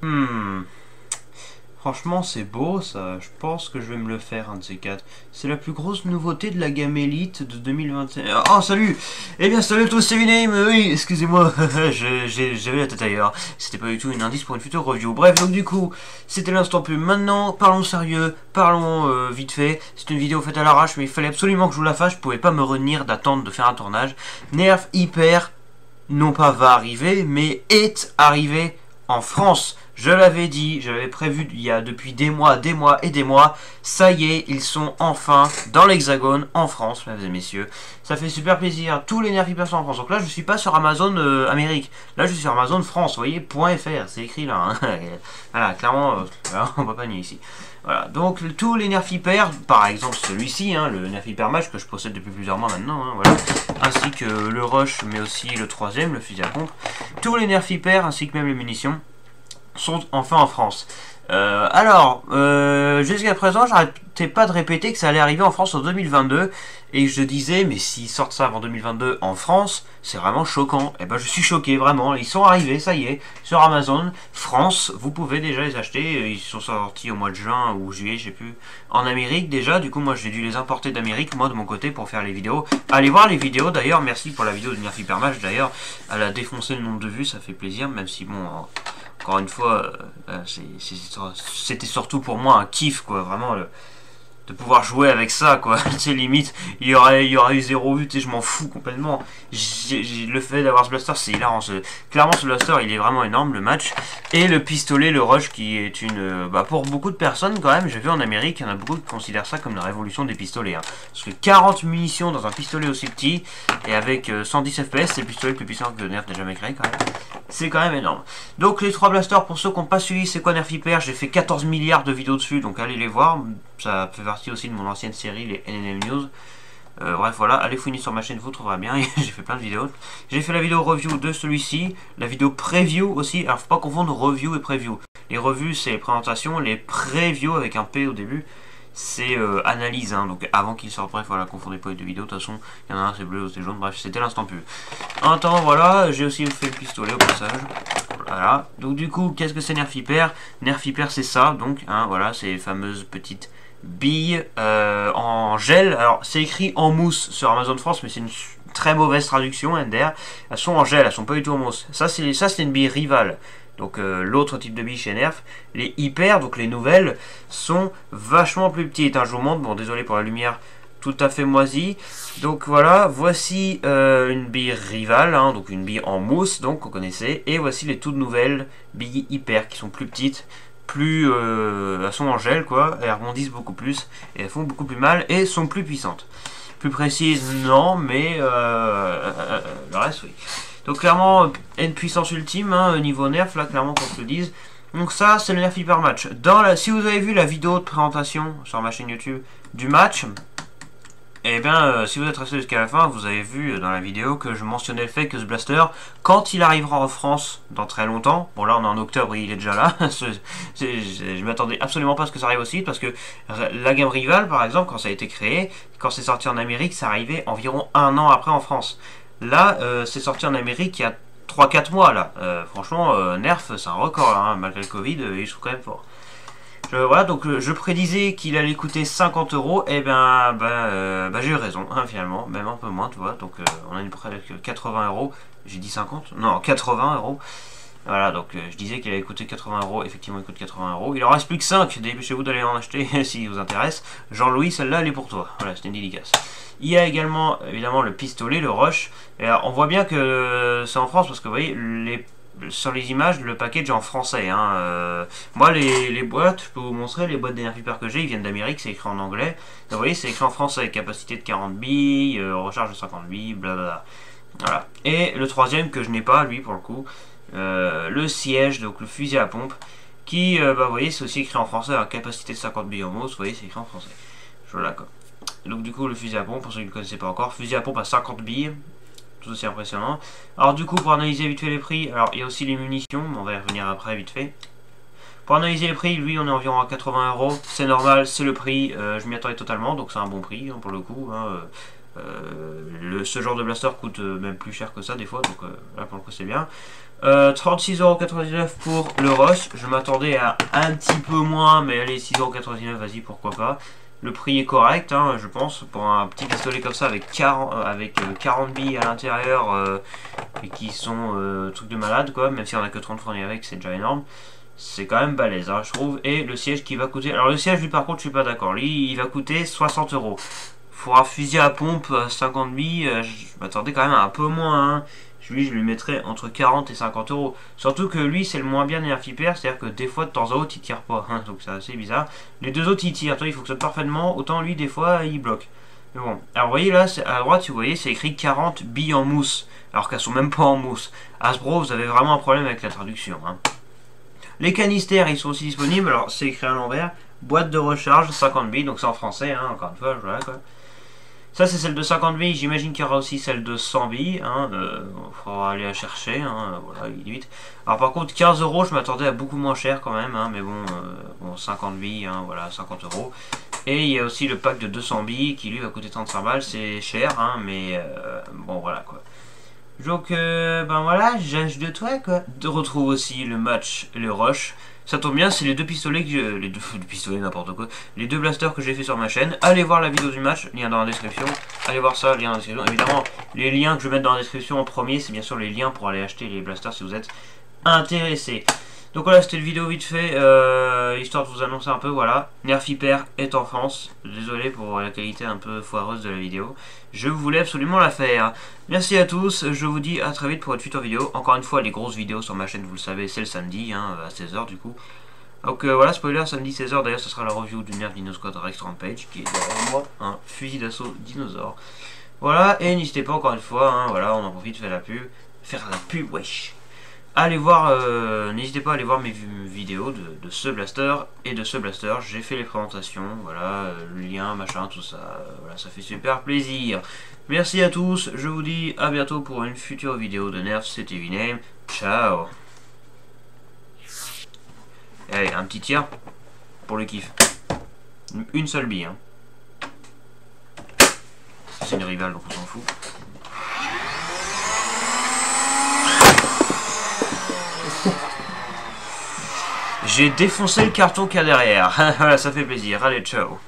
Hmm. Franchement, c'est beau ça. Je pense que je vais me le faire, un de ces quatre. C'est la plus grosse nouveauté de la gamme Elite de 2021. Oh, salut! Eh bien, salut à tous, c'est Viname. Oui, excusez-moi, j'avais la tête ailleurs. C'était pas du tout une indice pour une future review. Bref, donc du coup, c'était l'instant pub. Maintenant, parlons sérieux, parlons vite fait. C'est une vidéo faite à l'arrache, mais il fallait absolument que je vous la fasse. Je pouvais pas me retenir d'attendre de faire un tournage. Nerf Hyper, non pas va arriver, mais est arrivé en France. Je l'avais dit, je l'avais prévu il y a depuis des mois et des mois. Ça y est, ils sont enfin dans l'Hexagone, en France, mesdames et messieurs. Ça fait super plaisir. Tous les nerfs hyper sont en France. Donc là, je suis pas sur Amazon Amérique. Là, je suis sur Amazon France. Vous voyez, .fr, c'est écrit là. Hein. Voilà, clairement, on va pas nier ici. Voilà, donc tous les nerfs hyper, par exemple celui-ci, hein, le nerf hyper match que je possède depuis plusieurs mois maintenant, hein, voilà, ainsi que le rush, mais aussi le troisième, le fusil à pompe, tous les nerfs hyper ainsi que même les munitions sont enfin en France. Jusqu'à présent, j'arrêtais pas de répéter que ça allait arriver en France en 2022, et je disais, mais s'ils sortent ça avant 2022 en France, c'est vraiment choquant. Et ben, je suis choqué, vraiment. Ils sont arrivés, ça y est, sur Amazon France. Vous pouvez déjà les acheter. Ils sont sortis au mois de juin ou juillet, je sais plus. En Amérique déjà. Du coup, moi, j'ai dû les importer d'Amérique, moi de mon côté, pour faire les vidéos. Allez voir les vidéos. D'ailleurs, merci pour la vidéo de Nerf Hyper Match. D'ailleurs, elle a défoncé le nombre de vues, ça fait plaisir, même si bon. Encore une fois, c'était surtout pour moi un kiff, quoi, vraiment, de pouvoir jouer avec ça, quoi. Tu sais, limite, il y aurait eu 0 vue, tu sais, je m'en fous complètement. Le fait d'avoir ce blaster, c'est hilarant. Clairement, ce blaster, il est vraiment énorme, le match. Et le pistolet, le rush, qui est une... pour beaucoup de personnes, quand même, j'ai vu en Amérique, il y en a beaucoup qui considèrent ça comme la révolution des pistolets. Hein. Parce que 40 munitions dans un pistolet aussi petit, et avec 110 FPS, c'est le pistolet le plus puissant que Nerf n'ait jamais créé, quand même. C'est quand même énorme. Donc les 3 blasters, pour ceux qui n'ont pas suivi c'est quoi Nerf Hyper, j'ai fait 14 milliards de vidéos dessus, donc allez les voir. Ça fait partie aussi de mon ancienne série, les NNM News. Bref, voilà, allez fouiner sur ma chaîne, vous trouverez bien, j'ai fait plein de vidéos. J'ai fait la vidéo review de celui-ci, la vidéo preview aussi, alors faut pas confondre review et preview. Les revues c'est les présentations, les previews avec un P au début, c'est analyse, hein, donc avant qu'il sorte, bref, voilà, confondez pas les deux vidéos, de toute façon, il y en a un c'est bleu, l'autre c'est jaune, bref, c'était l'instant pub. En temps, voilà, j'ai aussi fait le pistolet au passage. Voilà, donc du coup, qu'est-ce que c'est Nerf Hyper? Nerf Hyper c'est ça, donc, hein, voilà, c'est les fameuses petites billes en gel. Alors, c'est écrit en mousse sur Amazon France, mais c'est une très mauvaise traduction, NDR. Elles sont en gel, elles sont pas du tout en mousse. Ça, c'est une bille rivale. Donc, l'autre type de bille chez Nerf. Les Hyper, donc les nouvelles, sont vachement plus petites. Hein, je vous montre, bon, désolé pour la lumière tout à fait moisie. Donc voilà, voici une bille rivale, hein, donc une bille en mousse, donc vous connaissez. Et voici les toutes nouvelles billes Hyper qui sont plus petites, plus elles sont en gel, quoi, elles rebondissent beaucoup plus et elles font beaucoup plus mal et sont plus puissantes. Plus précises, non, mais le reste, oui. Donc clairement, une puissance ultime, hein, niveau nerf, là, clairement, qu'on se le dise. Donc ça, c'est le Nerf Hyper Match. Si vous avez vu la vidéo de présentation sur ma chaîne YouTube du match, et bien, si vous êtes resté jusqu'à la fin, vous avez vu dans la vidéo que je mentionnais le fait que ce blaster, quand il arrivera en France dans très longtemps, bon là on est en octobre, il est déjà là, je m'attendais absolument pas à ce que ça arrive aussi, parce que la gamme Rival, par exemple, quand ça a été créé, quand c'est sorti en Amérique, ça arrivait environ 1 an après en France. Là, c'est sorti en Amérique il y a 3-4 mois, là. Franchement, Nerf, c'est un record, là, hein, malgré le Covid, ils sont quand même forts. Voilà, donc je prédisais qu'il allait coûter 50 euros, et j'ai eu raison, hein, finalement, même un peu moins, tu vois, donc on a une près de 80 euros, j'ai dit 50, non, 80 euros, voilà, donc je disais qu'il allait coûter 80 euros, effectivement il coûte 80 euros, il en reste plus que 5, dépêchez-vous d'aller en acheter si vous intéresse. Jean-Louis, celle-là elle est pour toi, voilà, c'était une dédicace. Il y a également, évidemment, le pistolet, le rush, et alors, on voit bien que c'est en France, parce que vous voyez, sur les images, le package est en français. Hein. Moi, les boîtes, je peux vous montrer, les boîtes d'énergie hyper que j'ai, ils viennent d'Amérique, c'est écrit en anglais. Donc, vous voyez, c'est écrit en français, capacité de 40 billes, recharge de 50 billes, blablabla. Voilà. Et le troisième que je n'ai pas, lui, pour le coup, le siège, donc le fusil à pompe, qui, vous voyez, c'est aussi écrit en français, à capacité de 50 billes en mousse, vous voyez, c'est écrit en français. Voilà, quoi. Donc, du coup, le fusil à pompe, pour ceux qui ne le connaissaient pas encore, fusil à pompe à 50 billes. Aussi impressionnant. Alors du coup, pour analyser vite fait les prix, alors il y a aussi les munitions, on va y revenir après vite fait. Pour analyser les prix, lui on est environ à 80 euros, c'est normal, c'est le prix, je m'y attendais totalement, donc c'est un bon prix hein, pour le coup. Hein, Ce genre de blaster coûte même plus cher que ça des fois, donc là pour le coup c'est bien. 36,99€ pour le Roche. Je m'attendais à un petit peu moins, mais allez, 6,99€, vas-y, pourquoi pas. Le prix est correct, hein, je pense, pour un petit pistolet comme ça avec 40 billes à l'intérieur et qui sont trucs de malade, quoi. Même si on a que 30 fournis avec, c'est déjà énorme. C'est quand même balèze, hein, je trouve. Et le siège qui va coûter. Alors, le siège, lui, par contre, je suis pas d'accord. Lui, il va coûter 60€. Pour un fusil à pompe à 50 billes, je m'attendais quand même à un peu moins, hein. Lui, je lui mettrais entre 40 et 50€. Surtout que lui, c'est le moins bien nerf hyper, c'est-à-dire que des fois, de temps en temps, il tire pas. Hein, donc c'est assez bizarre. Les deux autres, ils tirent. Toi, il fonctionne parfaitement. Autant lui, des fois, il bloque. Mais bon. Alors, vous voyez là, à droite, vous voyez, c'est écrit 40 billes en mousse. Alors qu'elles sont même pas en mousse. Hasbro, vous avez vraiment un problème avec la traduction. Hein. Les canistères, ils sont aussi disponibles. Alors, c'est écrit à l'envers. Boîte de recharge, 50 billes. Donc, c'est en français, hein, encore une fois. Voilà, quoi. Ça, c'est celle de 50 billes. J'imagine qu'il y aura aussi celle de 100 billes. Hein. Faudra aller la chercher. Hein. Voilà, limite. Alors, par contre, 15€, je m'attendais à beaucoup moins cher quand même. Hein. Mais bon, 50 billes, hein, voilà, 50€. Et il y a aussi le pack de 200 billes qui lui va coûter 35 balles. C'est cher, hein, mais bon, voilà quoi. Donc, ben voilà, j'âge de toi quoi. De retrouve aussi le match, le rush. Ça tombe bien, c'est les deux pistolets que les deux pistolets n'importe quoi. Les deux blasters que j'ai fait sur ma chaîne. Allez voir la vidéo du match, lien dans la description. Allez voir ça, lien dans la description. Évidemment, les liens que je vais mettre dans la description en premier, c'est bien sûr les liens pour aller acheter les blasters si vous êtes intéressé. Donc voilà, c'était une vidéo vite fait, histoire de vous annoncer un peu, voilà. Nerf Hyper est en France. Désolé pour la qualité un peu foireuse de la vidéo. Je voulais absolument la faire. Merci à tous, je vous dis à très vite pour une future vidéo. Encore une fois, les grosses vidéos sur ma chaîne, vous le savez, c'est le samedi, hein, à 16h du coup. Donc voilà, spoiler, samedi 16h, d'ailleurs ce sera la review du Nerf Dino Squad Rex Rampage, qui est derrière moi, un fusil d'assaut dinosaure. Voilà, et n'hésitez pas encore une fois, hein, voilà, on en profite, faire la pub, wesh. Allez voir, n'hésitez pas à aller voir mes vidéos de ce blaster et de ce blaster. J'ai fait les présentations, voilà, le lien, machin, tout ça. Voilà, ça fait super plaisir. Merci à tous, je vous dis à bientôt pour une future vidéo de Nerf, c'était Viname. Ciao. Allez, un petit tir pour le kiff. Une seule bille, hein. C'est une rivale, donc on s'en fout. J'ai défoncé le carton qu'il y a derrière. Voilà, ça fait plaisir. Allez, ciao.